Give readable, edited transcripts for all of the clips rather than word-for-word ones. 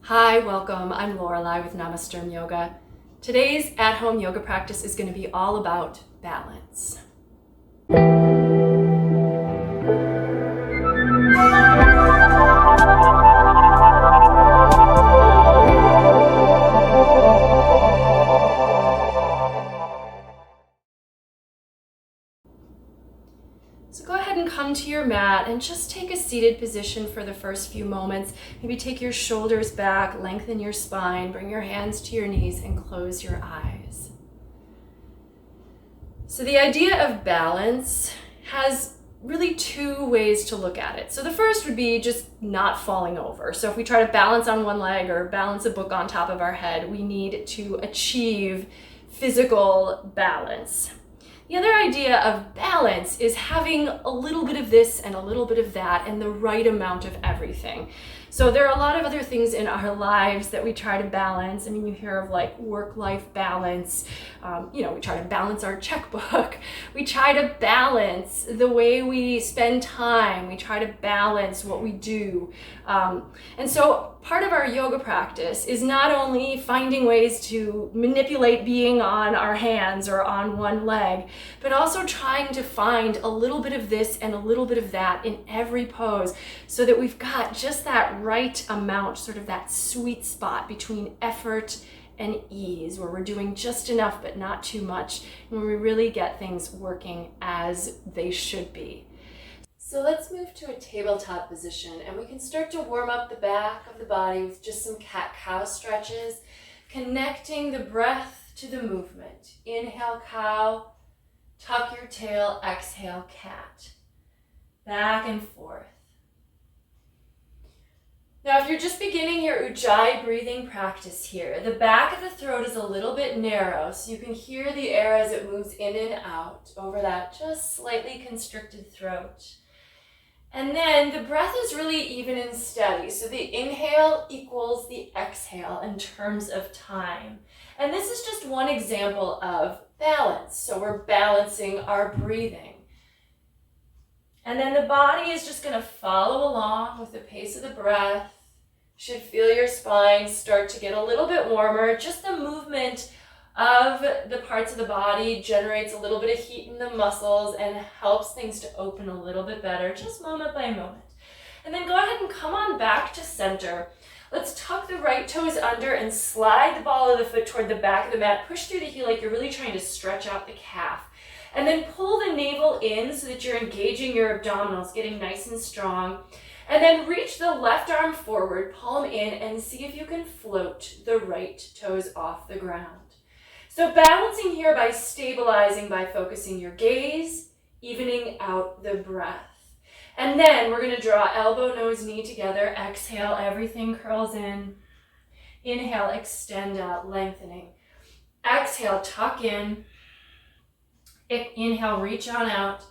Hi, welcome. I'm Lorelei with Namasturm Yoga. Today's at-home yoga practice is going to be all about balance. So go ahead and come to your mat and just take a seated position for the first few moments. Maybe take your shoulders back, lengthen your spine, bring your hands to your knees and close your eyes. So the idea of balance has really two ways to look at it. So the first would be just not falling over. So if we try to balance on one leg or balance a book on top of our head, we need to achieve physical balance. The other idea of balance is having a little bit of this and a little bit of that and the right amount of everything. So there are a lot of other things in our lives that we try to balance. I mean, you hear of like work-life balance. We try to balance our checkbook. We try to balance the way we spend time. We try to balance what we do. And so part of our yoga practice is not only finding ways to manipulate being on our hands or on one leg, but also trying to find a little bit of this and a little bit of that in every pose so that we've got just that right amount, sort of that sweet spot between effort and ease, where we're doing just enough but not too much, and where we really get things working as they should be. So let's move to a tabletop position, and we can start to warm up the back of the body with just some cat-cow stretches, connecting the breath to the movement. Inhale, cow, tuck your tail, exhale, cat. Back and forth. Now, if you're just beginning your Ujjayi breathing practice here, the back of the throat is a little bit narrow, so you can hear the air as it moves in and out over that just slightly constricted throat. And then the breath is really even and steady. So the inhale equals the exhale in terms of time. And this is just one example of balance. So we're balancing our breathing. And then the body is just going to follow along with the pace of the breath. You should feel your spine start to get a little bit warmer. Just the movement of the parts of the body generates a little bit of heat in the muscles and helps things to open a little bit better, just moment by moment. And then go ahead and come on back to center. Let's tuck the right toes under and slide the ball of the foot toward the back of the mat. Push through the heel like you're really trying to stretch out the calf. And then pull the navel in so that you're engaging your abdominals, getting nice and strong. And then reach the left arm forward, palm in, and see if you can float the right toes off the ground. So balancing here by stabilizing, by focusing your gaze, evening out the breath. And then we're going to draw elbow, nose, knee together. Exhale, everything curls in. Inhale, extend out, lengthening. Exhale, tuck in. Inhale, reach on out.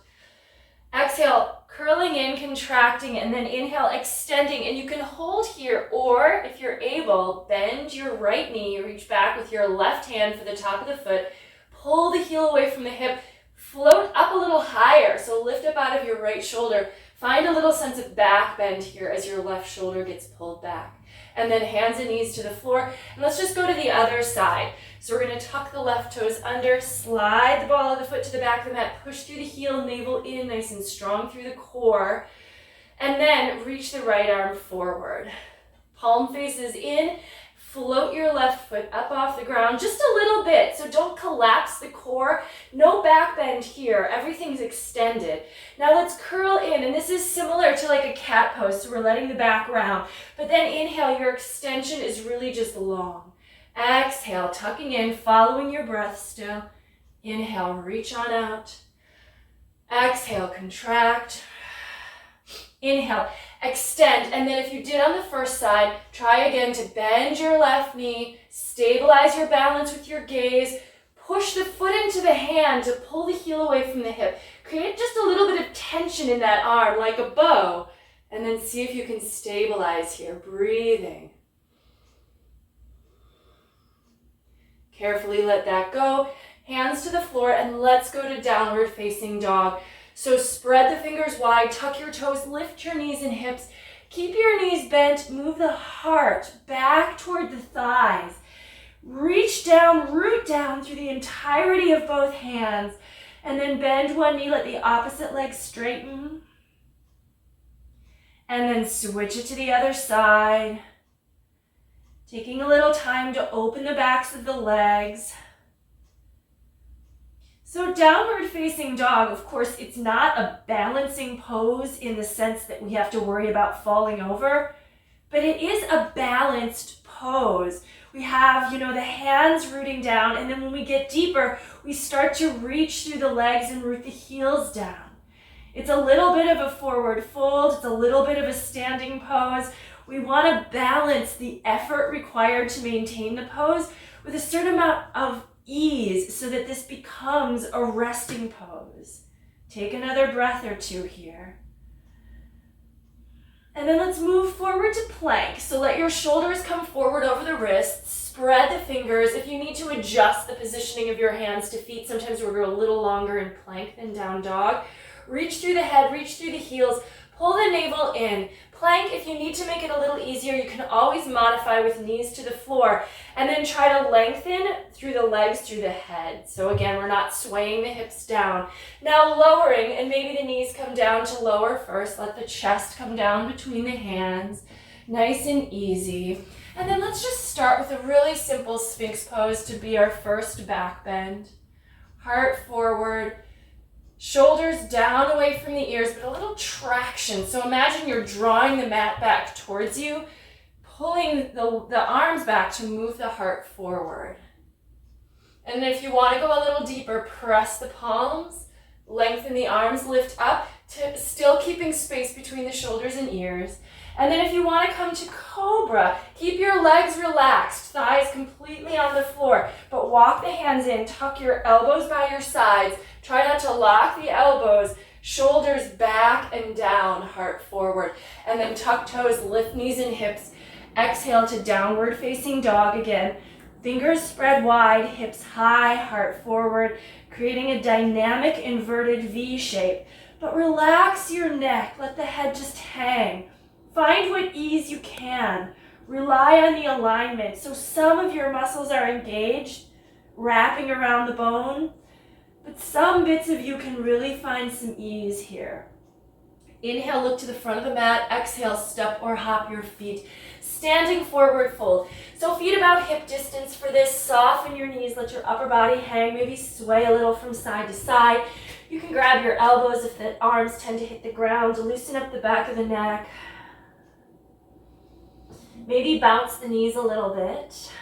Exhale, curling in, contracting, and then inhale, extending. And you can hold here, or if you're able, bend your right knee, reach back with your left hand for the top of the foot, pull the heel away from the hip, float up a little higher. So lift up out of your right shoulder. Find a little sense of back bend here as your left shoulder gets pulled back. And then hands and knees to the floor. And let's just go to the other side. So we're going to tuck the left toes under, slide the ball of the foot to the back of the mat, push through the heel, navel in, nice and strong through the core. And then reach the right arm forward. Palm faces in. Float your left foot up off the ground just a little bit, so don't collapse the core. No back bend here, everything's extended. Now let's curl in, and this is similar to like a cat pose, so we're letting the back round. But then inhale, your extension is really just long. Exhale, tucking in, following your breath still. Inhale, reach on out. Exhale, contract. Inhale, extend, and then if you did on the first side, try again to bend your left knee, stabilize your balance with your gaze, push the foot into the hand to pull the heel away from the hip. Create just a little bit of tension in that arm like a bow, and then see if you can stabilize here, breathing. Carefully let that go, hands to the floor, and let's go to downward facing dog. So spread the fingers wide, tuck your toes, lift your knees and hips, Keep your knees bent. Move the heart back toward the thighs. Reach down, root down through the entirety of both hands. And then bend one knee, let the opposite leg straighten. And then switch it to the other side. Taking a little time to open the backs of the legs. So downward facing dog, of course, it's not a balancing pose in the sense that we have to worry about falling over, but it is a balanced pose. We have, the hands rooting down, and then when we get deeper, we start to reach through the legs and root the heels down. It's a little bit of a forward fold. It's a little bit of a standing pose. We want to balance the effort required to maintain the pose with a certain amount of ease so that this becomes a resting pose. Take another breath or two here. And then let's move forward to plank. So let your shoulders come forward over the wrists. Spread the fingers. If you need to adjust the positioning of your hands to feet, sometimes we'll go a little longer in plank than down dog. Reach through the head, reach through the heels. Pull the navel in. Plank, if you need to make it a little easier, you can always modify with knees to the floor. And then try to lengthen through the legs, through the head. So again, we're not swaying the hips down. Now lowering, and maybe the knees come down to lower first. Let the chest come down between the hands. Nice and easy. And then let's just start with a really simple Sphinx pose to be our first back bend. Heart forward. Shoulders down away from the ears, but a little traction. So imagine you're drawing the mat back towards you, pulling the arms back to move the heart forward. And if you want to go a little deeper, press the palms, lengthen the arms, lift up, to still keeping space between the shoulders and ears. And then if you want to come to cobra, keep your legs relaxed, thighs completely on the floor, but walk the hands in, tuck your elbows by your sides, try not to lock the elbows, shoulders back and down, heart forward, and then tuck toes, lift knees and hips, exhale to downward facing dog again, fingers spread wide, hips high, heart forward, creating a dynamic inverted V shape, but relax your neck, let the head just hang. Find what ease you can. Rely on the alignment. So some of your muscles are engaged, wrapping around the bone, but some bits of you can really find some ease here. Inhale, look to the front of the mat. Exhale, step or hop your feet. Standing forward fold. So feet about hip distance for this. Soften your knees, let your upper body hang, maybe sway a little from side to side. You can grab your elbows if the arms tend to hit the ground to loosen up the back of the neck. Maybe bounce the knees a little bit.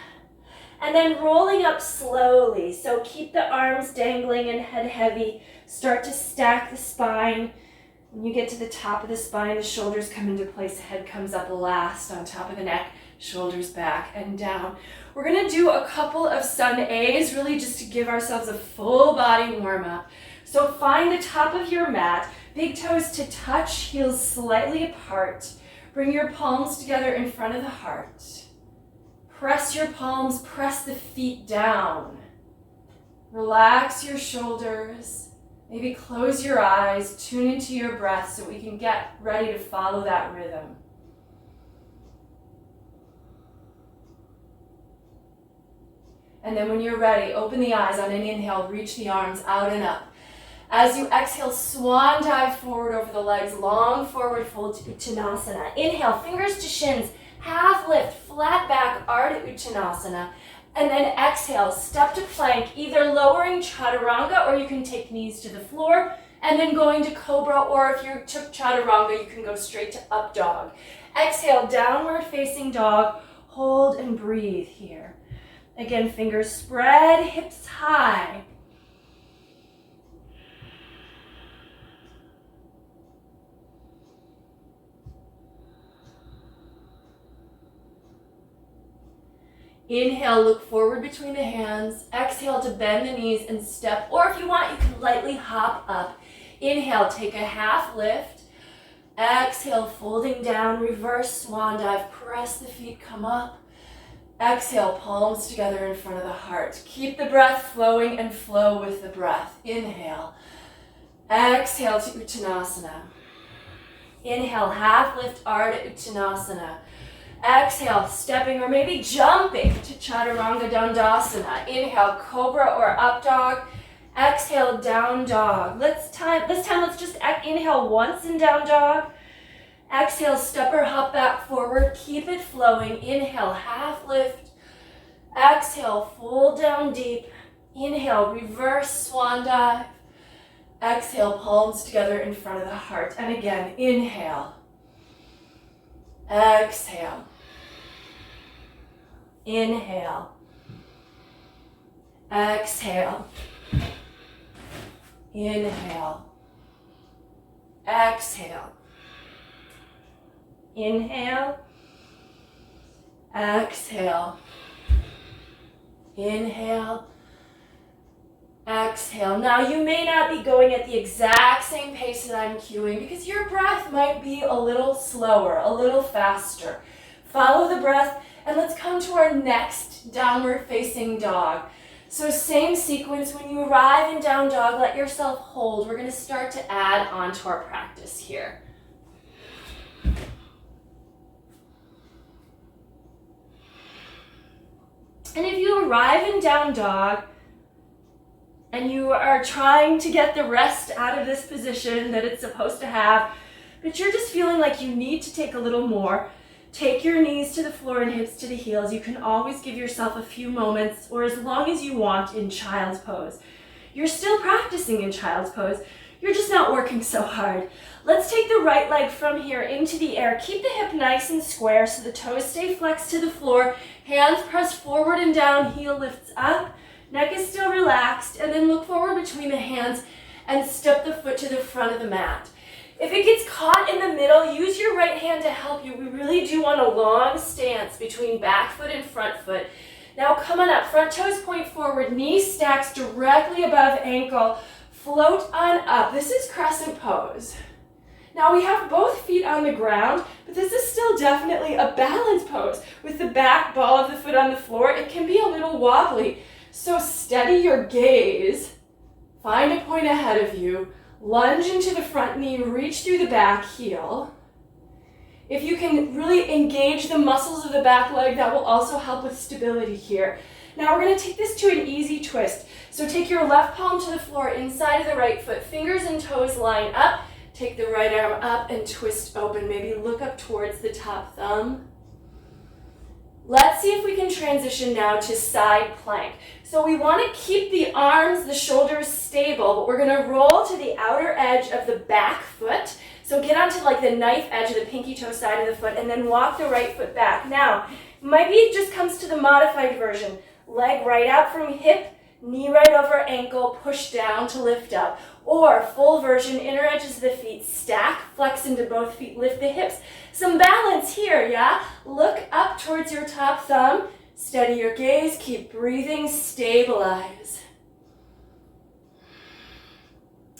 And then rolling up slowly. So keep the arms dangling and head heavy. Start to stack the spine. When you get to the top of the spine, the shoulders come into place. The head comes up last on top of the neck. Shoulders back and down. We're going to do a couple of sun A's, really just to give ourselves a full body warm up. So find the top of your mat. Big toes to touch, heels slightly apart. Bring your palms together in front of the heart. Press your palms, press the feet down. Relax your shoulders. Maybe close your eyes, tune into your breath so we can get ready to follow that rhythm. And then when you're ready, open the eyes on an inhale, reach the arms out and up. As you exhale, swan dive forward over the legs, long forward fold to Uttanasana. Inhale, fingers to shins, half lift, flat back, Ardha Uttanasana. And then exhale, step to plank, either lowering Chaturanga or you can take knees to the floor, and then going to Cobra, or if you took Chaturanga, you can go straight to Up Dog. Exhale, downward facing dog, hold and breathe here. Again, fingers spread, hips high. Inhale, look forward between the hands. Exhale to bend the knees and step, or if you want, you can lightly hop up. Inhale, take a half lift. Exhale, folding down, reverse swan dive. Press the feet, come up. Exhale, palms together in front of the heart. Keep the breath flowing and flow with the breath. Inhale. Exhale to Uttanasana. Inhale, half lift, Ardha Uttanasana. Exhale, stepping or maybe jumping to Chaturanga Dandasana. Inhale, Cobra or Up Dog. Exhale, Down Dog. This time, let's just inhale once in Down Dog. Exhale, step or hop back forward. Keep it flowing. Inhale, half lift. Exhale, fold down deep. Inhale, reverse swan dive. Exhale, palms together in front of the heart. And again, inhale. Exhale. Inhale. Exhale. Inhale. Exhale. Inhale. Exhale. Inhale. Exhale. Now you may not be going at the exact same pace that I'm cueing because your breath might be a little slower, a little faster. Follow the breath and let's come to our next downward facing dog. So same sequence, when you arrive in down dog, let yourself hold. We're going to start to add on to our practice here. And if you arrive in down dog and you are trying to get the rest out of this position that it's supposed to have, but you're just feeling like you need to take a little more, take your knees to the floor and hips to the heels. You can always give yourself a few moments or as long as you want in child's pose. You're still practicing in child's pose. You're just not working so hard. Let's take the right leg from here into the air. Keep the hip nice and square so the toes stay flexed to the floor. Hands press forward and down, heel lifts up. Neck is still relaxed, and then look forward between the hands and step the foot to the front of the mat. If it gets caught in the middle, use your right hand to help you. We really do want a long stance between back foot and front foot. Now come on up, front toes point forward, knee stacks directly above ankle. Float on up. This is crescent pose. Now we have both feet on the ground, but this is still definitely a balance pose. With the back ball of the foot on the floor, it can be a little wobbly. So steady your gaze, find a point ahead of you, lunge into the front knee, reach through the back heel. If you can really engage the muscles of the back leg, that will also help with stability here. Now we're going to take this to an easy twist. So take your left palm to the floor inside of the right foot, fingers and toes line up. Take the right arm up and twist open. Maybe look up towards the top thumb. Let's see if we can transition now to side plank. So we want to keep the arms, the shoulders stable, but we're going to roll to the outer edge of the back foot. So get onto like the knife edge of the pinky toe side of the foot and then walk the right foot back. Now, maybe it just comes to the modified version. Leg right out from hip, knee right over ankle, push down to lift up. Or full version, inner edges of the feet, stack, flex into both feet, lift the hips. Some balance here, yeah? Look up towards your top thumb, steady your gaze, keep breathing, stabilize.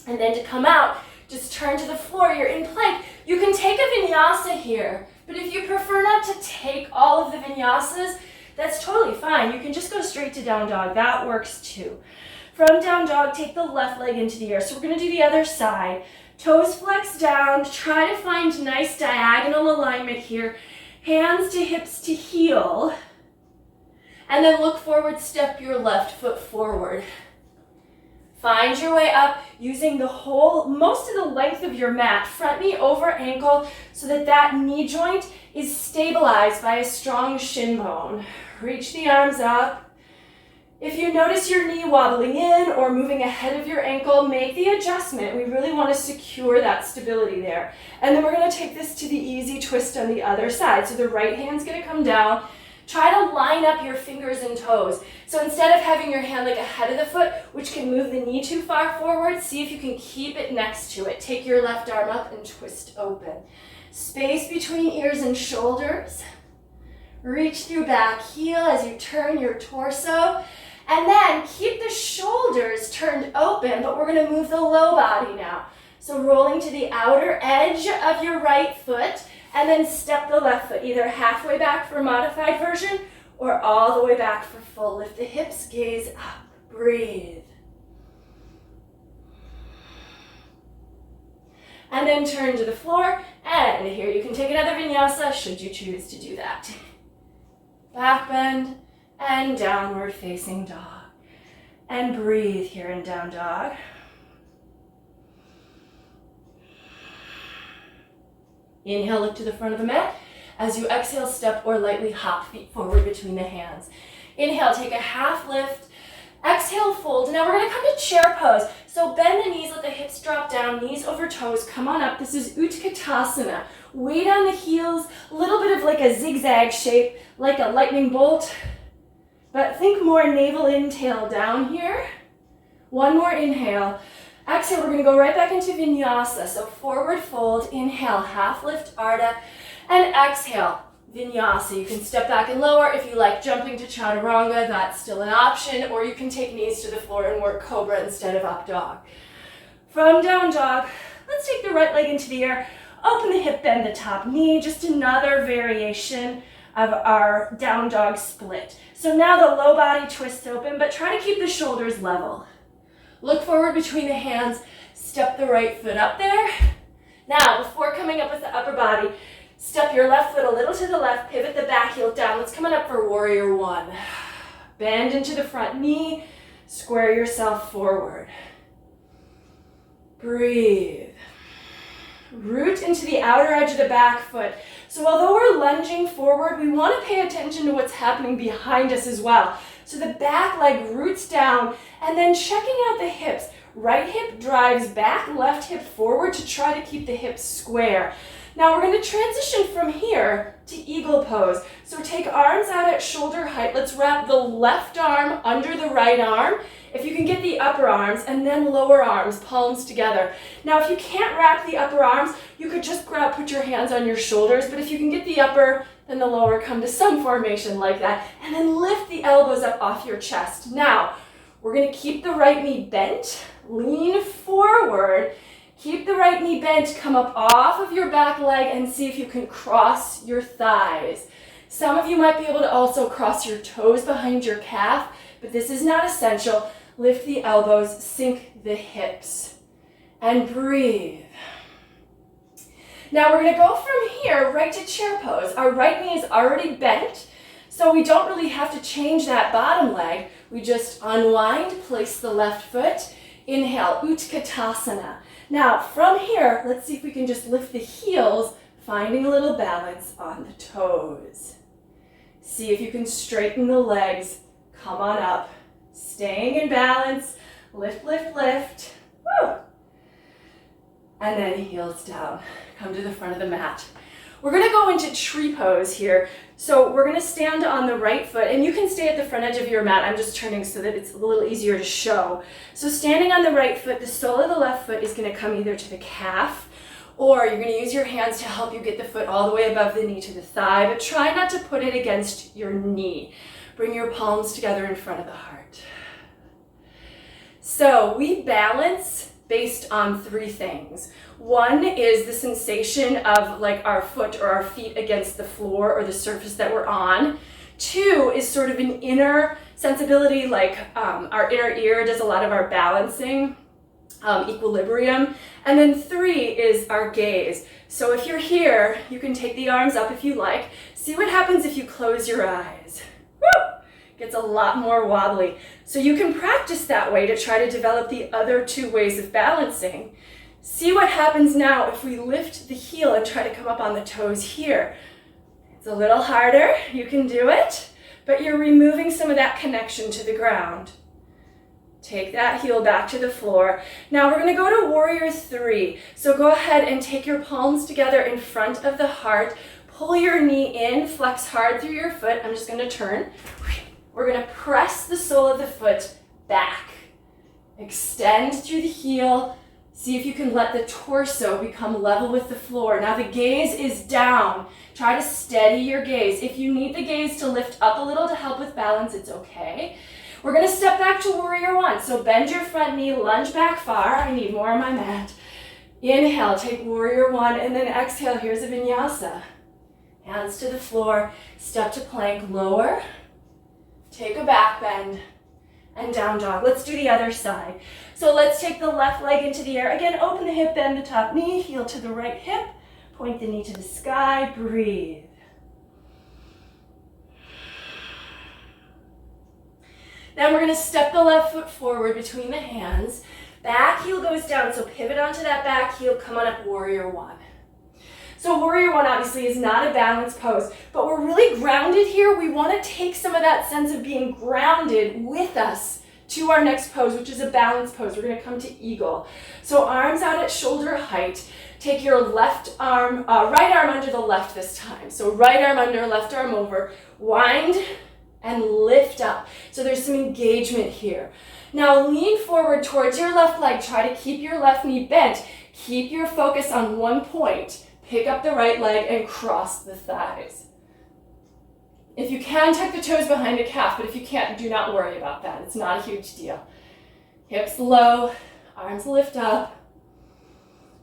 And then to come out, just turn to the floor, you're in plank. You can take a vinyasa here, but if you prefer not to take all of the vinyasas, that's totally fine. You can just go straight to down dog, that works too. From down dog, take the left leg into the air. So we're going to do the other side. Toes flex down. Try to find nice diagonal alignment here. Hands to hips to heel. And then look forward, step your left foot forward. Find your way up using most of the length of your mat. Front knee over ankle so that that knee joint is stabilized by a strong shin bone. Reach the arms up. If you notice your knee wobbling in or moving ahead of your ankle, make the adjustment. We really want to secure that stability there. And then we're going to take this to the easy twist on the other side. So the right hand's going to come down. Try to line up your fingers and toes. So instead of having your hand like ahead of the foot, which can move the knee too far forward, see if you can keep it next to it. Take your left arm up and twist open. Space between ears and shoulders. Reach through back heel as you turn your torso. And then keep the shoulders turned open, but we're going to move the low body now. So rolling to the outer edge of your right foot, and then step the left foot, either halfway back for modified version, or all the way back for full. Lift the hips, gaze up, breathe. and then turn to the floor. And here you can take another vinyasa should you choose to do that. Back bend and downward facing dog. And breathe here in down dog. Inhale, look to the front of the mat. As you exhale, step or lightly hop feet forward between the hands. Inhale, take a half lift. Exhale, fold. Now we're going to come to chair pose. So bend the knees, let the hips drop down, knees over toes. Come on up. This is Utkatasana. Weight on the heels, a little bit of like a zigzag shape, like a lightning bolt. But think more navel in, tail down here. One more inhale. Exhale, we're going to go right back into Vinyasa. So forward fold, inhale, half lift, Ardha, and exhale, Vinyasa. You can step back and lower. If you like jumping to Chaturanga, that's still an option, or you can take knees to the floor and work Cobra instead of up dog. From down dog, let's take the right leg into the air, open the hip, bend the top knee, just another variation of our down dog split. So now the low body twists open, but try to keep the shoulders level. Look forward between the hands, step the right foot up there. Now, before coming up with the upper body, step your left foot a little to the left, pivot the back heel down. Let's come on up for warrior one. Bend into the front knee, square yourself forward. Breathe. Root into the outer edge of the back foot. So although we're lunging forward, we want to pay attention to what's happening behind us as well. So the back leg roots down, and then checking out the hips. Right hip drives back, left hip forward to try to keep the hips square. Now we're going to transition from here to eagle pose. So take arms out at shoulder height. Let's wrap the left arm under the right arm. If you can get the upper arms, and then lower arms, palms together. Now if you can't wrap the upper arms, you could just put your hands on your shoulders, but if you can get the upper, then the lower, come to some formation like that, and then lift the elbows up off your chest. Now, we're going to keep the right knee bent, lean forward, keep the right knee bent, come up off of your back leg, and see if you can cross your thighs. Some of you might be able to also cross your toes behind your calf, but this is not essential. Lift the elbows, sink the hips, and breathe. Now we're going to go from here right to chair pose. Our right knee is already bent, so we don't really have to change that bottom leg. We just unwind, place the left foot, inhale, Utkatasana. Now from here, let's see if we can just lift the heels, finding a little balance on the toes. See if you can straighten the legs, come on up, staying in balance, lift, lift, lift. Woo! And then heels down. Come to the front of the mat. We're going to go into tree pose here. So we're going to stand on the right foot, and you can stay at the front edge of your mat. I'm just turning so that it's a little easier to show. So standing on the right foot, the sole of the left foot is going to come either to the calf, or you're going to use your hands to help you get the foot all the way above the knee to the thigh, but try not to put it against your knee. Bring your palms together in front of the heart. So we balance based on three things. One is the sensation of like our foot or our feet against the floor or the surface that we're on. Two is sort of an inner sensibility, like our inner ear does a lot of our balancing, equilibrium. And then three is our gaze. So if you're here, you can take the arms up if you like. See what happens if you close your eyes. Woo! Gets a lot more wobbly. So you can practice that way to try to develop the other two ways of balancing. See what happens now if we lift the heel and try to come up on the toes here. It's a little harder, you can do it, but you're removing some of that connection to the ground. Take that heel back to the floor. Now we're going to go to warrior three. So go ahead and take your palms together in front of the heart. Pull your knee in, flex hard through your foot. I'm just going to turn. We're going to press the sole of the foot back. Extend through the heel. See if you can let the torso become level with the floor. Now the gaze is down. Try to steady your gaze. If you need the gaze to lift up a little to help with balance, it's okay. We're going to step back to warrior one. So bend your front knee, lunge back far. I need more on my mat. Inhale, take warrior one, and then exhale. Here's a vinyasa. Hands to the floor, step to plank, lower. Take a back bend, and down dog. Let's do the other side. So let's take the left leg into the air. Again, open the hip, bend the top knee, heel to the right hip, point the knee to the sky, breathe. Then we're gonna step the left foot forward between the hands. Back heel goes down, so pivot onto that back heel, come on up, warrior one. So warrior one obviously is not a balanced pose, but we're really grounded here. We wanna take some of that sense of being grounded with us to our next pose, which is a balanced pose. We're gonna come to eagle. So arms out at shoulder height. Take your left arm, right arm under the left this time. So right arm under, left arm over. Wind and lift up. So there's some engagement here. Now lean forward towards your left leg. Try to keep your left knee bent. Keep your focus on one point. Pick up the right leg and cross the thighs. If you can, tuck the toes behind the calf, but if you can't, do not worry about that. It's not a huge deal. Hips low, arms lift up.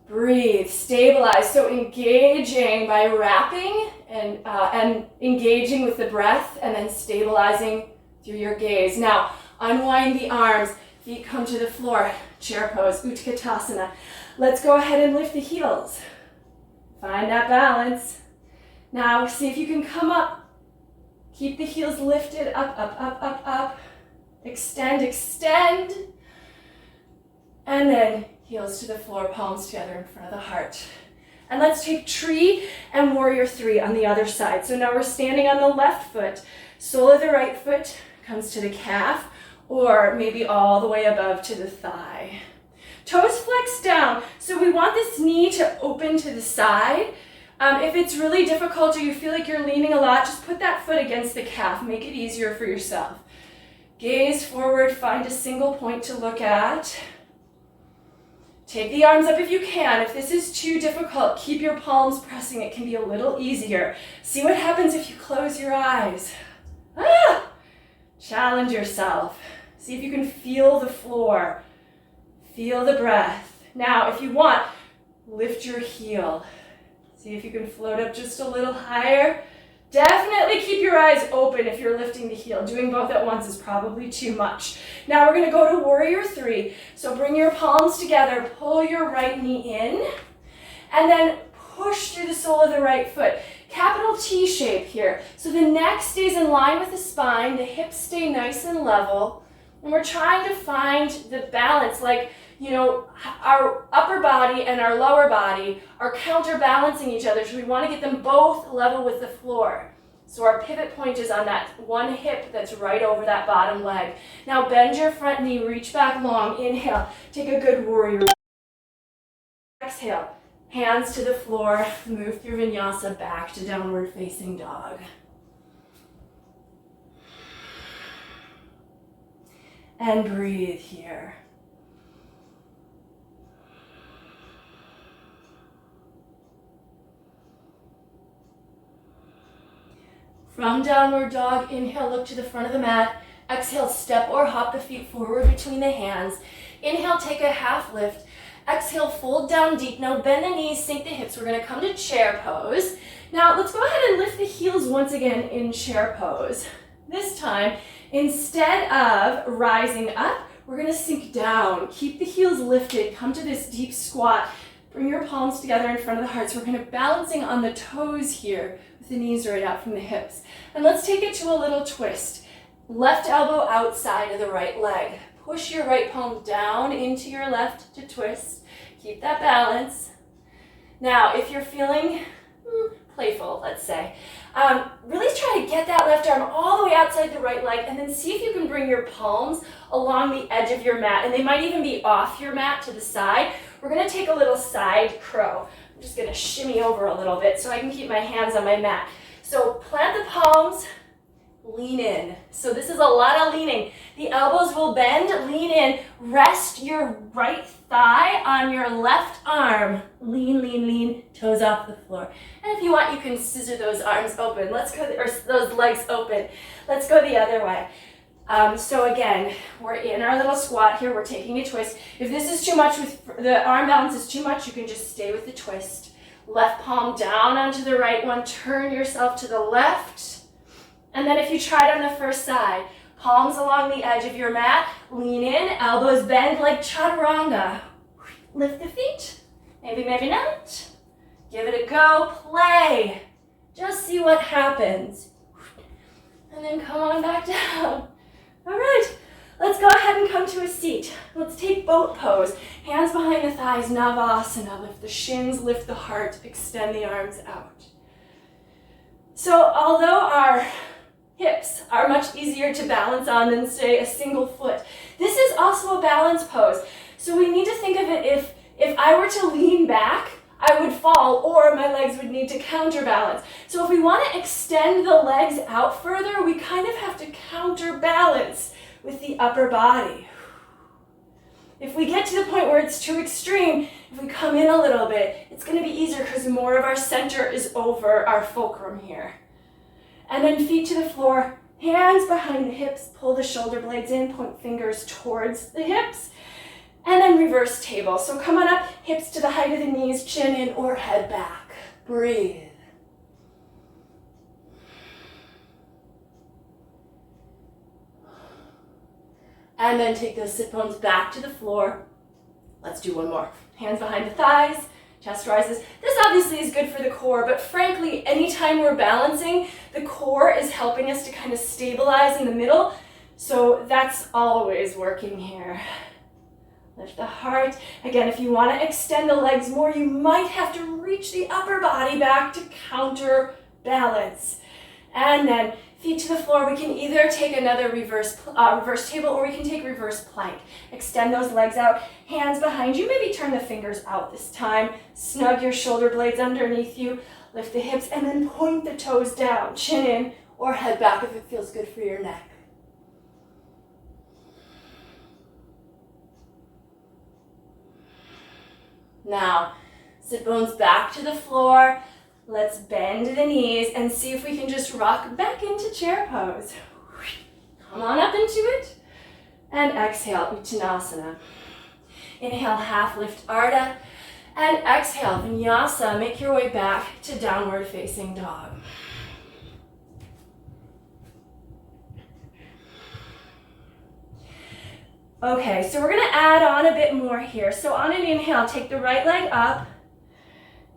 Breathe, stabilize. So engaging by wrapping and engaging with the breath, and then stabilizing through your gaze. Now, unwind the arms, feet come to the floor, chair pose, Utkatasana. Let's go ahead and lift the heels. Find that balance. Now, see if you can come up. Keep the heels lifted, up, up, up, up, up. Extend, extend. And then heels to the floor, palms together in front of the heart. And let's take tree and warrior three on the other side. So now we're standing on the left foot. Sole of the right foot comes to the calf, or maybe all the way above to the thigh. Toes flex down. So we want this knee to open to the side. If it's really difficult or you feel like you're leaning a lot, just put that foot against the calf. Make it easier for yourself. Gaze forward, find a single point to look at. Take the arms up if you can. If this is too difficult, keep your palms pressing. It can be a little easier. See what happens if you close your eyes. Challenge yourself. See if you can feel the floor. Feel the breath. Now, if you want, lift your heel. See if you can float up just a little higher. Definitely keep your eyes open if you're lifting the heel. Doing both at once is probably too much. Now we're going to go to warrior three. So bring your palms together, pull your right knee in, and then push through the sole of the right foot. Capital T shape here. So the neck stays in line with the spine, the hips stay nice and level, and we're trying to find the balance, like, you know, our upper body and our lower body are counterbalancing each other, so we want to get them both level with the floor. So our pivot point is on that one hip that's right over that bottom leg. Now bend your front knee, reach back long, inhale, take a good warrior. Exhale, hands to the floor, move through Vinyasa back to downward facing dog. And breathe here. From downward dog, inhale, look to the front of the mat. Exhale, step or hop the feet forward between the hands. Inhale, take a half lift. Exhale, fold down deep. Now bend the knees, sink the hips. We're gonna come to chair pose. Now let's go ahead and lift the heels once again in chair pose. This time, instead of rising up, we're gonna sink down. Keep the heels lifted, come to this deep squat. Bring your palms together in front of the heart. So we're kind of balancing on the toes here with the knees right out from the hips. And let's take it to a little twist. Left elbow outside of the right leg. Push your right palm down into your left to twist. Keep that balance. Now, if you're feeling playful, let's say, really try to get that left arm all the way outside the right leg, and then see if you can bring your palms along the edge of your mat, and they might even be off your mat to the side. We're gonna take a little side crow. I'm just gonna shimmy over a little bit so I can keep my hands on my mat. So plant the palms, lean in. So this is a lot of leaning. The elbows will bend, lean in, rest your right thigh on your left arm. Lean, lean, lean, toes off the floor. And if you want, you can scissor those arms open. Let's go, or those legs open. Let's go the other way. So again, we're in our little squat here. We're taking a twist. If this is too much, with the arm balance is too much, you can just stay with the twist. Left palm down onto the right one. Turn yourself to the left. And then if you tried on the first side, Palms along the edge of your mat. Lean in, elbows bend like chaturanga. Lift the feet. Maybe, maybe not. Give it a go. Play. Just see what happens. And then come on back down. All right. Let's go ahead and come to a seat. Let's take boat pose. Hands behind the thighs, Navasana. Lift the shins, lift the heart, extend the arms out. So although our hips are much easier to balance on than, say, a single foot, this is also a balance pose. So we need to think of it if I were to lean back, I would fall, or my legs would need to counterbalance. So if we want to extend the legs out further, we kind of have to counterbalance with the upper body. If we get to the point where it's too extreme, if we come in a little bit, it's going to be easier because more of our center is over our fulcrum here. And then feet to the floor, hands behind the hips, pull the shoulder blades in, point fingers towards the hips, and then reverse table. So come on up, hips to the height of the knees, chin in or head back. Breathe. And then take those sit bones back to the floor. Let's do one more. Hands behind the thighs, chest rises. This obviously is good for the core, but frankly, anytime we're balancing, the core is helping us to kind of stabilize in the middle. So that's always working here. Lift the heart. Again, if you want to extend the legs more, you might have to reach the upper body back to counterbalance. And then feet to the floor. We can either take another reverse table or we can take reverse plank. Extend those legs out. Hands behind you. Maybe turn the fingers out this time. Snug your shoulder blades underneath you. Lift the hips and then point the toes down. Chin in or head back if it feels good for your neck. Now, sit bones back to the floor. Let's bend the knees and see if we can just rock back into chair pose. Come on up into it. And exhale, Uttanasana. Inhale, half lift Ardha. And exhale, Vinyasa. Make your way back to downward facing dog. Okay, so we're going to add on a bit more here. So on an inhale, take the right leg up.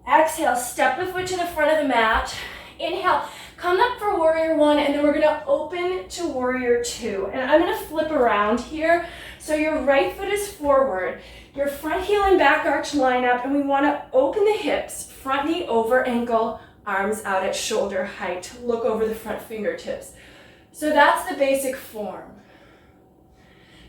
Exhale, step the foot to the front of the mat. Inhale, come up for warrior one, and then we're going to open to warrior two. And I'm going to flip around here. So your right foot is forward. Your front heel and back arch line up, and we want to open the hips, front knee over ankle, arms out at shoulder height. Look over the front fingertips. So that's the basic form.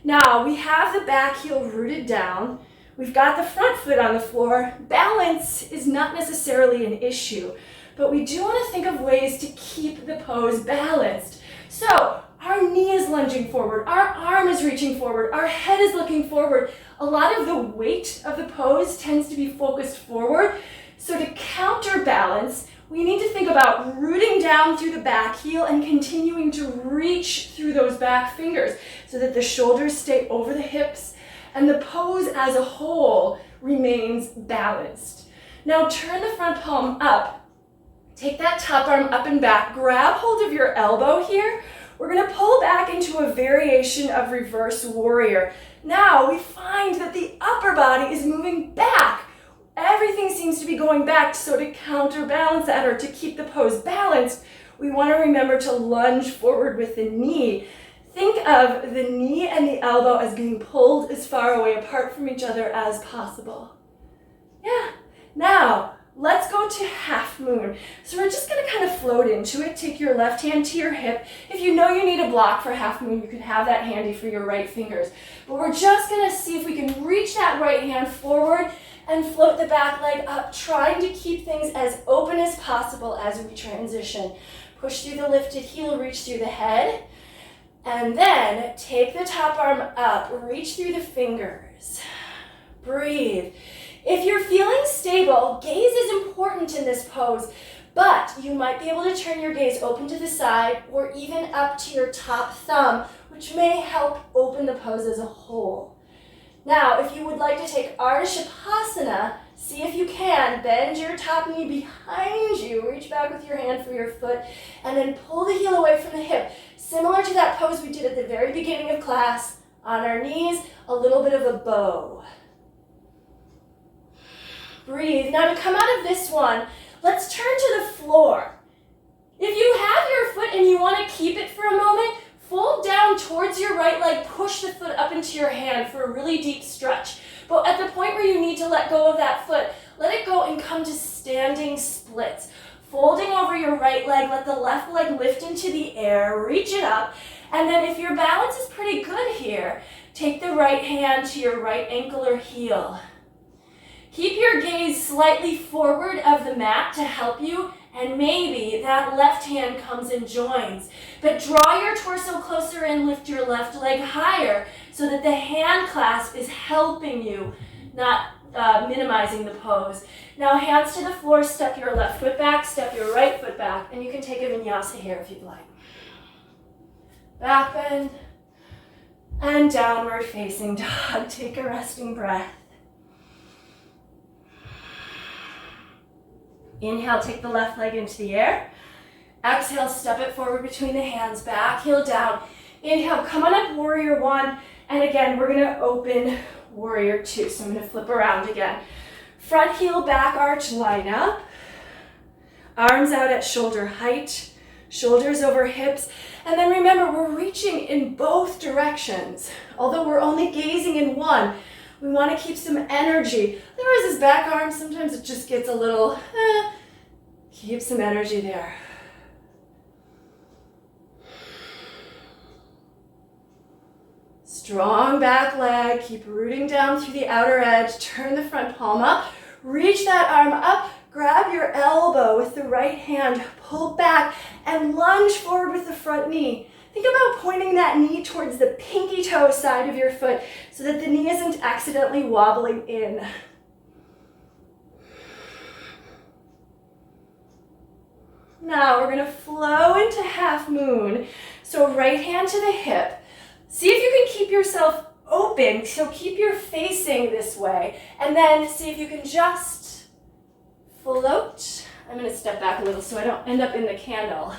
Now, we have the back heel rooted down. We've got the front foot on the floor. Balance is not necessarily an issue, but we do want to think of ways to keep the pose balanced. So, our knee is lunging forward, our arm is reaching forward, our head is looking forward. A lot of the weight of the pose tends to be focused forward. So to counterbalance, we need to think about rooting down through the back heel and continuing to reach through those back fingers so that the shoulders stay over the hips and the pose as a whole remains balanced. Now turn the front palm up. Take that top arm up and back. Grab hold of your elbow here. We're going to pull back into a variation of reverse warrior. Now we find that the upper body is moving back. Everything seems to be going back, so to counterbalance that or to keep the pose balanced, we want to remember to lunge forward with the knee. Think of the knee and the elbow as being pulled as far away apart from each other as possible. Yeah. Now, let's go to half moon. So we're just going to kind of float into it. Take your left hand to your hip. If you know you need a block for half moon, you can have that handy for your right fingers. But we're just going to see if we can reach that right hand forward and float the back leg up, trying to keep things as open as possible as we transition. Push through the lifted heel, reach through the head, and then take the top arm up, reach through the fingers. Breathe. If you're feeling stable, gaze is important in this pose, but you might be able to turn your gaze open to the side or even up to your top thumb, which may help open the pose as a whole. Now, if you would like to take Ardha Shavasana, see if you can, bend your top knee behind you, reach back with your hand for your foot, and then pull the heel away from the hip. Similar to that pose we did at the very beginning of class, on our knees, a little bit of a bow. Breathe. Now to come out of this one, let's turn to the floor. If you have your foot and you want to keep it for a moment, fold down towards your right leg, push the foot up into your hand for a really deep stretch. But at the point where you need to let go of that foot, let it go and come to standing splits. Folding over your right leg, let the left leg lift into the air, reach it up, and then if your balance is pretty good here, take the right hand to your right ankle or heel. Keep your gaze slightly forward of the mat to help you, and maybe that left hand comes and joins. But draw your torso closer and lift your left leg higher so that the hand clasp is helping you, not minimizing the pose. Now hands to the floor, step your left foot back, step your right foot back, and you can take a vinyasa here if you'd like. Back bend, and downward facing dog. Take a resting breath. Inhale, take the left leg into the air. Exhale, step it forward between the hands, back heel down. Inhale, come on up, warrior one. And again, we're gonna open warrior two. So I'm gonna flip around again. Front heel, back arch, line up. Arms out at shoulder height, shoulders over hips. And then remember, we're reaching in both directions. Although we're only gazing in one, we want to keep some energy. Otherwise, this back arm, sometimes it just gets a little, keep some energy there. Strong back leg, keep rooting down through the outer edge, turn the front palm up, reach that arm up, grab your elbow with the right hand, pull back, and lunge forward with the front knee. Think about pointing that knee towards the pinky toe side of your foot so that the knee isn't accidentally wobbling in. Now we're gonna flow into half moon. So right hand to the hip. See if you can keep yourself open, so keep your facing this way. And then see if you can just float. I'm gonna step back a little so I don't end up in the candle.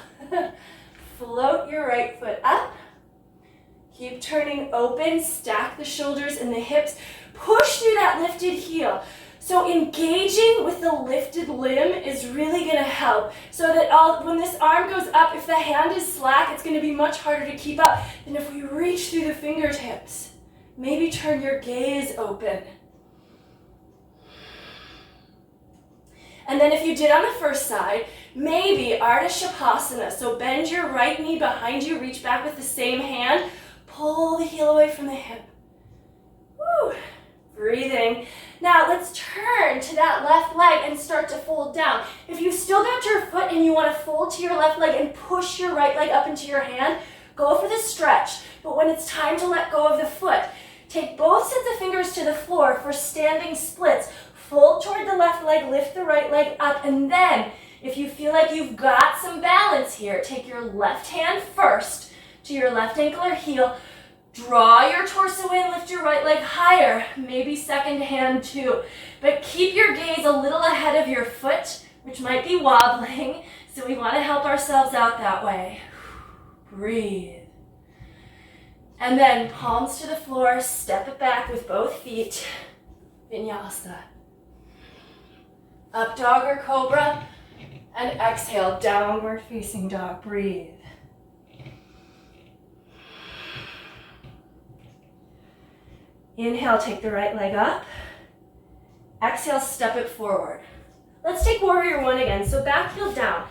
Float your right foot up. Keep turning open, stack the shoulders and the hips. Push through that lifted heel. So engaging with the lifted limb is really gonna help. So that when this arm goes up, if the hand is slack, it's gonna be much harder to keep up than if we reach through the fingertips. Maybe turn your gaze open. And then if you did on the first side, maybe Ardha Shavasana. So bend your right knee behind you, reach back with the same hand, pull the heel away from the hip. Woo. Breathing. Now let's turn to that left leg and start to fold down. If you still got your foot and you want to fold to your left leg and push your right leg up into your hand, go for the stretch. But when it's time to let go of the foot, take both sets of fingers to the floor for standing splits. Fold toward the left leg, lift the right leg up, and then if you feel like you've got some balance here, take your left hand first to your left ankle or heel, draw your torso in, lift your right leg higher, maybe second hand too. But keep your gaze a little ahead of your foot, which might be wobbling, so we want to help ourselves out that way. Breathe. And then palms to the floor, step it back with both feet. Vinyasa. Up dog or cobra, and exhale, downward facing dog. Breathe. Inhale, take the right leg up. Exhale, step it forward. Let's take warrior one again. So back heel down.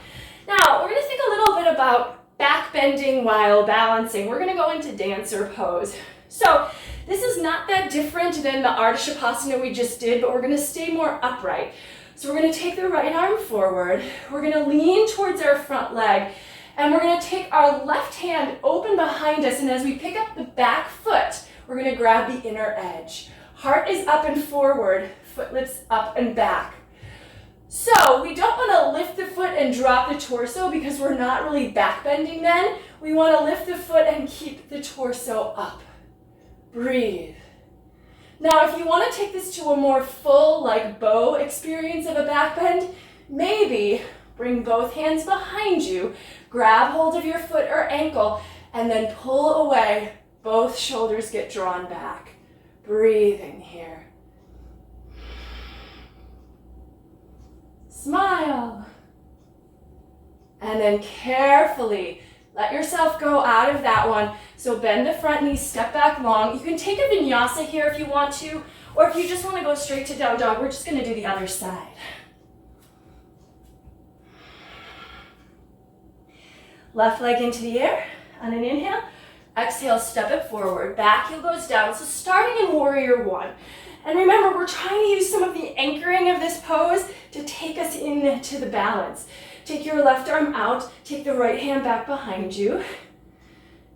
Now, we're going to think a little bit about back bending while balancing. We're going to go into dancer pose. So this is not that different than the Ardha Shavasana we just did, but we're going to stay more upright. So we're going to take the right arm forward. We're going to lean towards our front leg. And we're going to take our left hand open behind us. And as we pick up the back foot, we're going to grab the inner edge. Heart is up and forward, foot lifts up and back. So we don't want to lift the foot and drop the torso because we're not really back bending then. We want to lift the foot and keep the torso up. Breathe. Now, if you want to take this to a more full, like bow experience of a back bend, maybe bring both hands behind you, grab hold of your foot or ankle, and then pull away. Both shoulders get drawn back. Breathing here. Smile. And then carefully let yourself go out of that one. So bend the front knee, step back long. You can take a vinyasa here if you want to, or if you just want to go straight to down dog, we're just going to do the other side. Left leg into the air on an inhale. Exhale, step it forward. Back heel goes down. So starting in warrior one. And remember, we're trying to use some of the anchoring of this pose to take us into the balance. Take your left arm out. Take the right hand back behind you.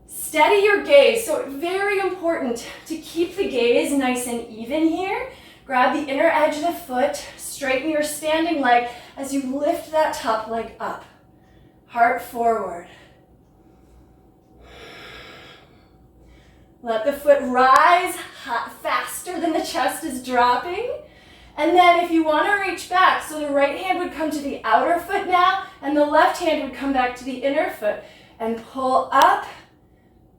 Steady your gaze. So very important to keep the gaze nice and even here. Grab the inner edge of the foot. Straighten your standing leg as you lift that top leg up. Heart forward. Let the foot rise faster than the chest is dropping. And then if you want to reach back, so the right hand would come to the outer foot now, and the left hand would come back to the inner foot. And pull up.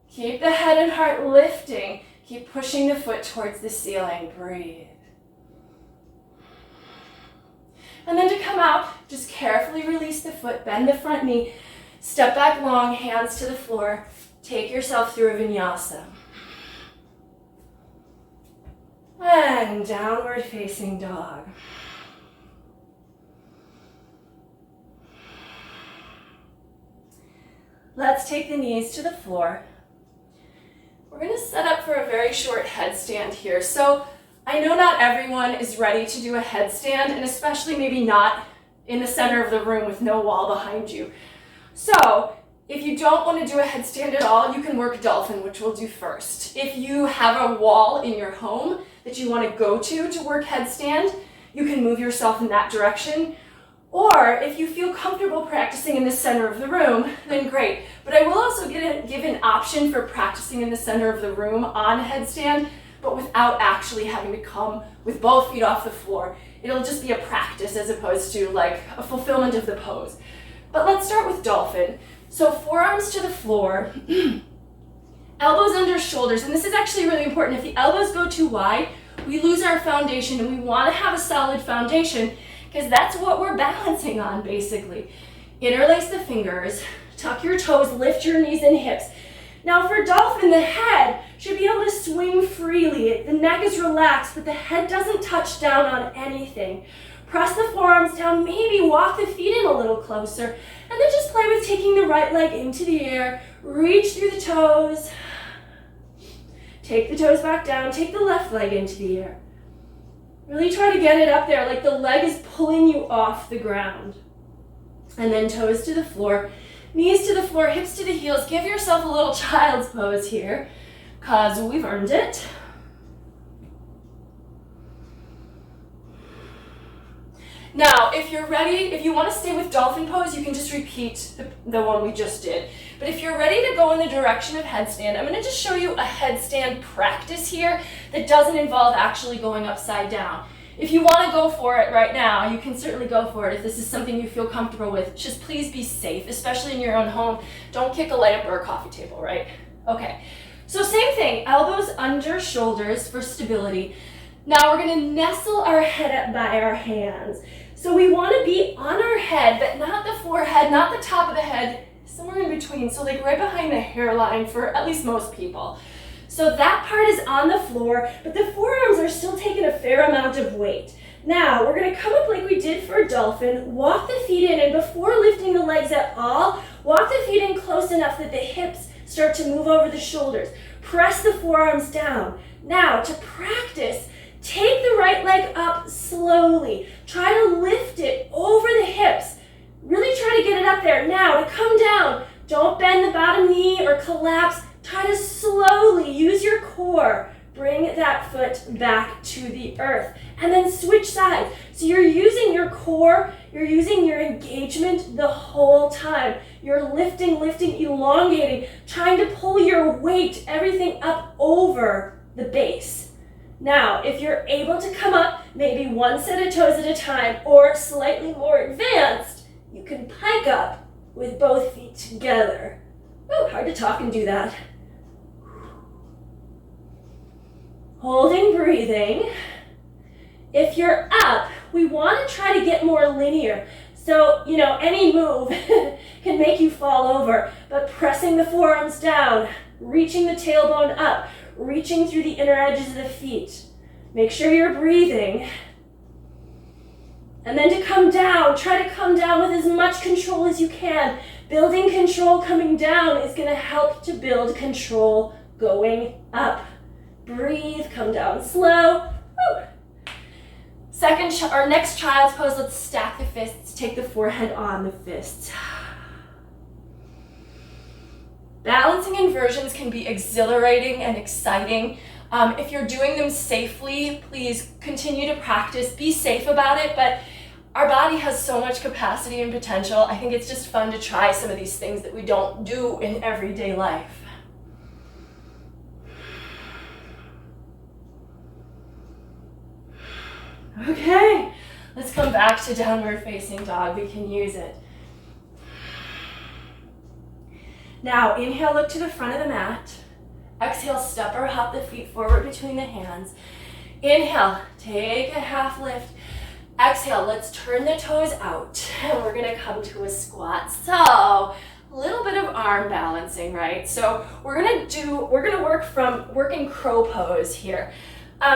Keep the head and heart lifting. Keep pushing the foot towards the ceiling. Breathe. And then to come out, just carefully release the foot, bend the front knee, step back long, hands to the floor. Take yourself through a vinyasa. And downward facing dog. Let's take the knees to the floor. We're going to set up for a very short headstand here. So I know not everyone is ready to do a headstand, and especially maybe not in the center of the room with no wall behind you. So if you don't want to do a headstand at all, you can work dolphin, which we'll do first. If you have a wall in your home that you want to go to work headstand, you can move yourself in that direction. Or if you feel comfortable practicing in the center of the room, then great. But I will also give an option for practicing in the center of the room on headstand, but without actually having to come with both feet off the floor. It'll just be a practice as opposed to like a fulfillment of the pose. But let's start with dolphin. So forearms to the floor, elbows under shoulders, and this is actually really important. If the elbows go too wide, we lose our foundation, and we want to have a solid foundation because that's what we're balancing on basically. Interlace the fingers, tuck your toes, lift your knees and hips. Now for dolphin, the head should be able to swing freely. The neck is relaxed, but the head doesn't touch down on anything. Press the forearms down, maybe walk the feet in a little closer, and then just play with taking the right leg into the air. Reach through the toes. Take the toes back down, take the left leg into the air. Really try to get it up there like the leg is pulling you off the ground. And then toes to the floor, knees to the floor, hips to the heels. Give yourself a little child's pose here, because we've earned it. Now, if you're ready, if you want to stay with dolphin pose, you can just repeat the one we just did. But if you're ready to go in the direction of headstand, I'm going to just show you a headstand practice here that doesn't involve actually going upside down. If you want to go for it right now, you can certainly go for it if this is something you feel comfortable with. Just please be safe, especially in your own home. Don't kick a lamp or a coffee table, right? Okay, so same thing, elbows under shoulders for stability. Now we're going to nestle our head up by our hands. So we want to be on our head, but not the forehead, not the top of the head, somewhere in between. So like right behind the hairline for at least most people. So that part is on the floor, but the forearms are still taking a fair amount of weight. Now we're going to come up like we did for dolphin, walk the feet in, and before lifting the legs at all, walk the feet in close enough that the hips start to move over the shoulders. Press the forearms down. Now to practice, take the right leg up slowly. Try to lift it over the hips. Really try to get it up there. Now to come down, don't bend the bottom knee or collapse. Try to slowly use your core. Bring that foot back to the earth. And then switch sides. So you're using your core, you're using your engagement the whole time. You're lifting, elongating, trying to pull your weight, everything up over the base. Now, if you're able to come up, maybe one set of toes at a time, or slightly more advanced, you can pike up with both feet together. Ooh, hard to talk and do that. Holding, breathing. If you're up, we want to try to get more linear. So, any move can make you fall over, but pressing the forearms down, reaching the tailbone up, reaching through the inner edges of the feet. Make sure you're breathing. And then to come down, try to come down with as much control as you can. Building control coming down is going to help to build control going up. Breathe, come down slow. Woo. Next child's pose, let's stack the fists, take the forehead on the fists. Balancing inversions can be exhilarating and exciting. If you're doing them safely, please continue to practice. Be safe about it, but our body has so much capacity and potential. I think it's just fun to try some of these things that we don't do in everyday life. Okay, let's come back to downward facing dog. We can use it. Now, inhale, look to the front of the mat. Exhale, step or hop the feet forward between the hands. Inhale, take a half lift. Exhale, let's turn the toes out. And we're gonna come to a squat. So, a little bit of arm balancing, right? So we're gonna work from working crow pose here.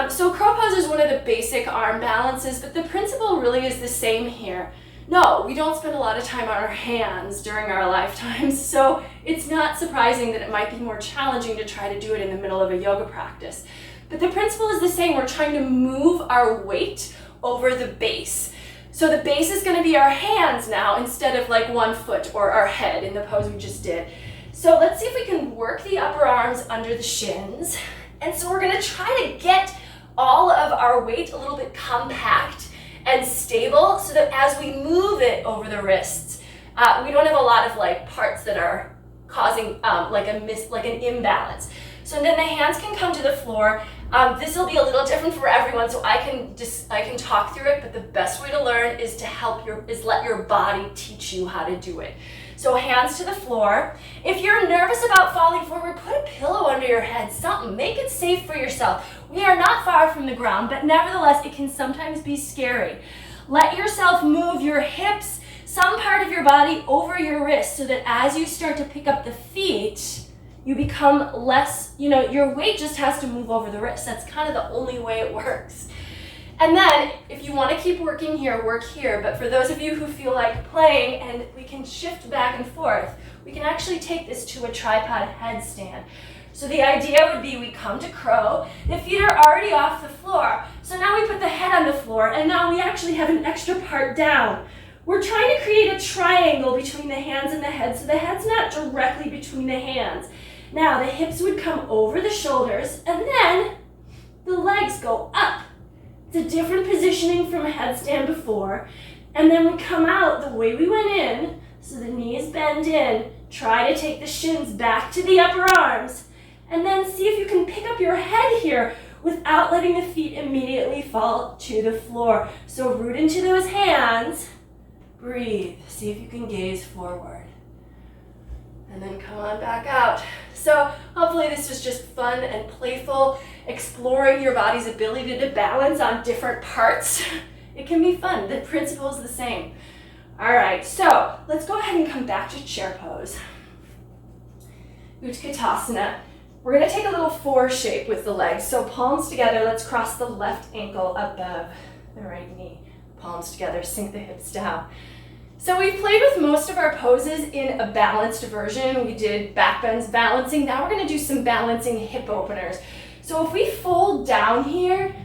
So crow pose is one of the basic arm balances, but the principle really is the same here. No, we don't spend a lot of time on our hands during our lifetimes, so it's not surprising that it might be more challenging to try to do it in the middle of a yoga practice. But the principle is the same. We're trying to move our weight over the base. So the base is going to be our hands now instead of like one foot or our head in the pose we just did. So let's see if we can work the upper arms under the shins. And so we're going to try to get all of our weight a little bit compact and stable so that as we move it over the wrists, we don't have a lot of like parts that are causing like an imbalance. So then the hands can come to the floor. This will be a little different for everyone, so I can talk through it, but the best way to learn is to let your body teach you how to do it. So hands to the floor. If you're nervous about falling forward, put a pillow under your head, something. Make it safe for yourself. We are not far from the ground, but nevertheless, it can sometimes be scary. Let yourself move your hips, some part of your body over your wrist, so that as you start to pick up the feet, you become less, your weight just has to move over the wrist. That's kind of the only way it works. And then, if you want to keep working here, work here. But for those of you who feel like playing and we can shift back and forth, we can actually take this to a tripod headstand. So the idea would be we come to crow, the feet are already off the floor. So now we put the head on the floor, and now we actually have an extra part down. We're trying to create a triangle between the hands and the head, so the head's not directly between the hands. Now the hips would come over the shoulders, and then the legs go up. It's a different positioning from a headstand before. And then we come out the way we went in, so the knees bend in. Try to take the shins back to the upper arms. And then see if you can pick up your head here without letting the feet immediately fall to the floor. So root into those hands. Breathe. See if you can gaze forward. And then come on back out. So hopefully this was just fun and playful, exploring your body's ability to balance on different parts. It can be fun. The principle is the same. All right, so let's go ahead and come back to chair pose. Utkatasana. We're going to take a little four shape with the legs. So palms together, let's cross the left ankle above the right knee. Palms together, sink the hips down. So we played with most of our poses in a balanced version. We did back bends, balancing. Now we're going to do some balancing hip openers. So if we fold down here,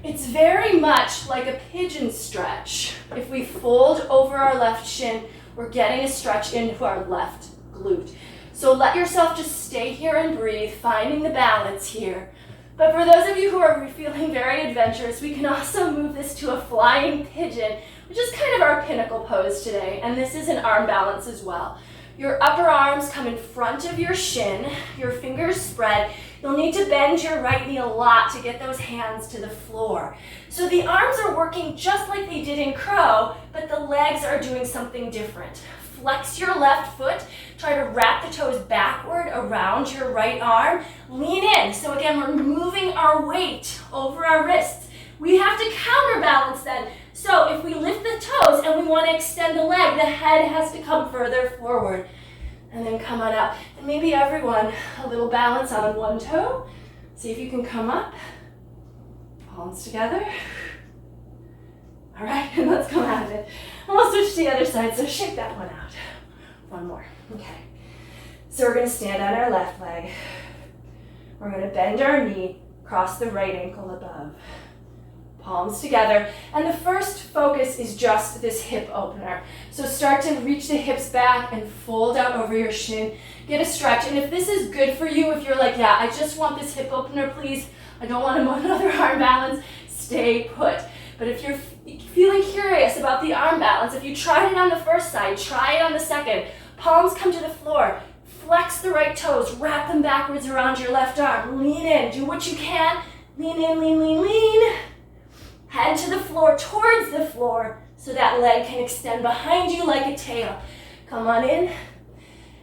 it's very much like a pigeon stretch. If we fold over our left shin, we're getting a stretch into our left glute. So let yourself just stay here and breathe, finding the balance here. But for those of you who are feeling very adventurous, we can also move this to a flying pigeon, which is kind of our pinnacle pose today. And this is an arm balance as well. Your upper arms come in front of your shin, your fingers spread. You'll need to bend your right knee a lot to get those hands to the floor. So the arms are working just like they did in crow, but the legs are doing something different. flex your left foot. Try to wrap the toes backward around your right arm. Lean in. So again, we're moving our weight over our wrists. We have to counterbalance then. So if we lift the toes and we want to extend the leg, the head has to come further forward. And then come on up. And maybe everyone, a little balance on one toe. See if you can come up. Palms together. All right, and let's come out of it. And we'll switch to the other side, so shake that one out. One more, okay. So we're gonna stand on our left leg. We're gonna bend our knee, cross the right ankle above. Palms together, and the first focus is just this hip opener. So start to reach the hips back and fold out over your shin. Get a stretch, and if this is good for you, if you're like, yeah, I just want this hip opener, please, I don't want another arm balance, stay put. But if you're feeling curious about the arm balance, if you tried it on the first side, try it on the second. Palms come to the floor. Flex the right toes. Wrap them backwards around your left arm. Lean in. Do what you can. Lean in, lean, lean, lean. Head to the floor, towards the floor, so that leg can extend behind you like a tail. Come on in.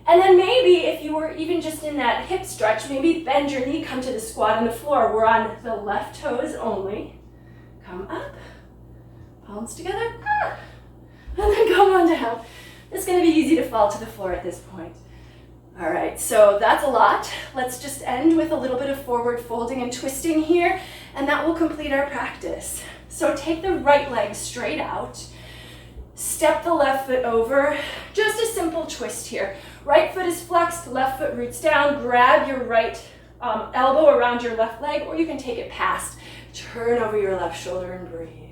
And then maybe if you were even just in that hip stretch, maybe bend your knee, come to the squat on the floor. We're on the left toes only. Come up. Palms together, and then come on down. It's gonna be easy to fall to the floor at this point. All right, so that's a lot. Let's just end with a little bit of forward folding and twisting here, and that will complete our practice. So take the right leg straight out, step the left foot over, just a simple twist here. Right foot is flexed, left foot roots down, grab your right elbow around your left leg, or you can take it past. Turn over your left shoulder and breathe.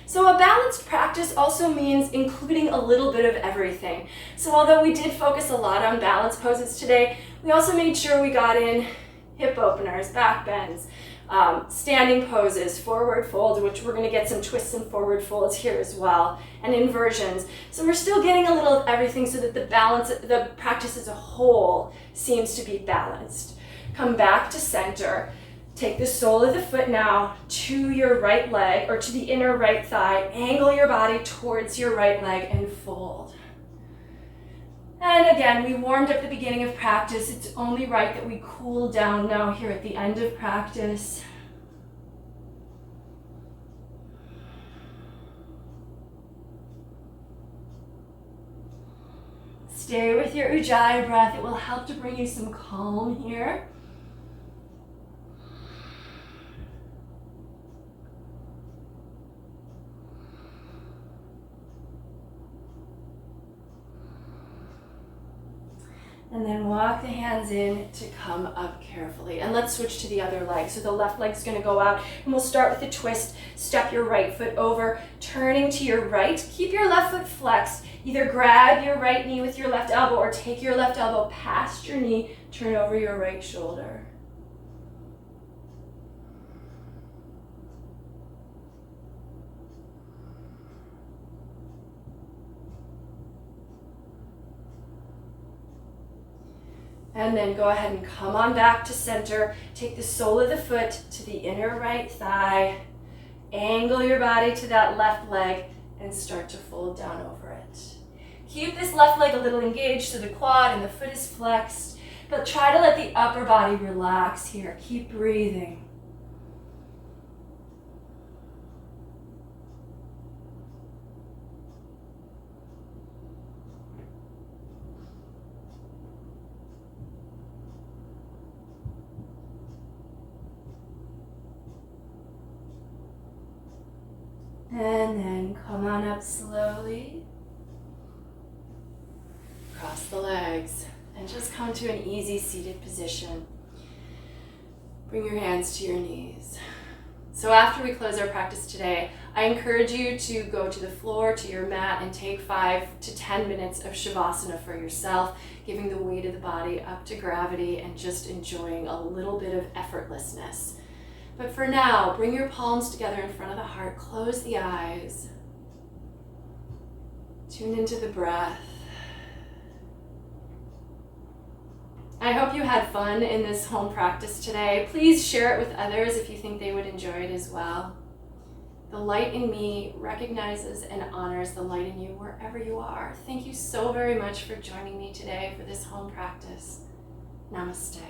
So a balanced practice also means including a little bit of everything. So although we did focus a lot on balance poses today, we also made sure we got in hip openers, back bends, standing poses, forward folds, which we're going to get some twists and forward folds here as well, and inversions. So we're still getting a little of everything so that the practice as a whole seems to be balanced. Come back to center. Take the sole of the foot now to your right leg or to the inner right thigh. Angle your body towards your right leg and fold. And again, we warmed up the beginning of practice. It's only right that we cool down now here at the end of practice. Stay with your Ujjayi breath. It will help to bring you some calm here. And then walk the hands in to come up carefully. And let's switch to the other leg. So the left leg's gonna go out, and we'll start with a twist. Step your right foot over, turning to your right. Keep your left foot flexed. Either grab your right knee with your left elbow or take your left elbow past your knee, turn over your right shoulder. And then go ahead and come on back to center. Take the sole of the foot to the inner right thigh. Angle your body to that left leg and start to fold down over it. Keep this left leg a little engaged so the quad and the foot is flexed, but try to let the upper body relax here. Keep breathing. And then come on up slowly. Cross the legs and just come to an easy seated position. Bring your hands to your knees. So after we close our practice today, I encourage you to go to the floor, to your mat, and take 5 to 10 minutes of Shavasana for yourself, giving the weight of the body up to gravity and just enjoying a little bit of effortlessness. But for now, bring your palms together in front of the heart, close the eyes, tune into the breath. I hope you had fun in this home practice today. Please share it with others if you think they would enjoy it as well. The light in me recognizes and honors the light in you wherever you are. Thank you so very much for joining me today for this home practice. Namaste.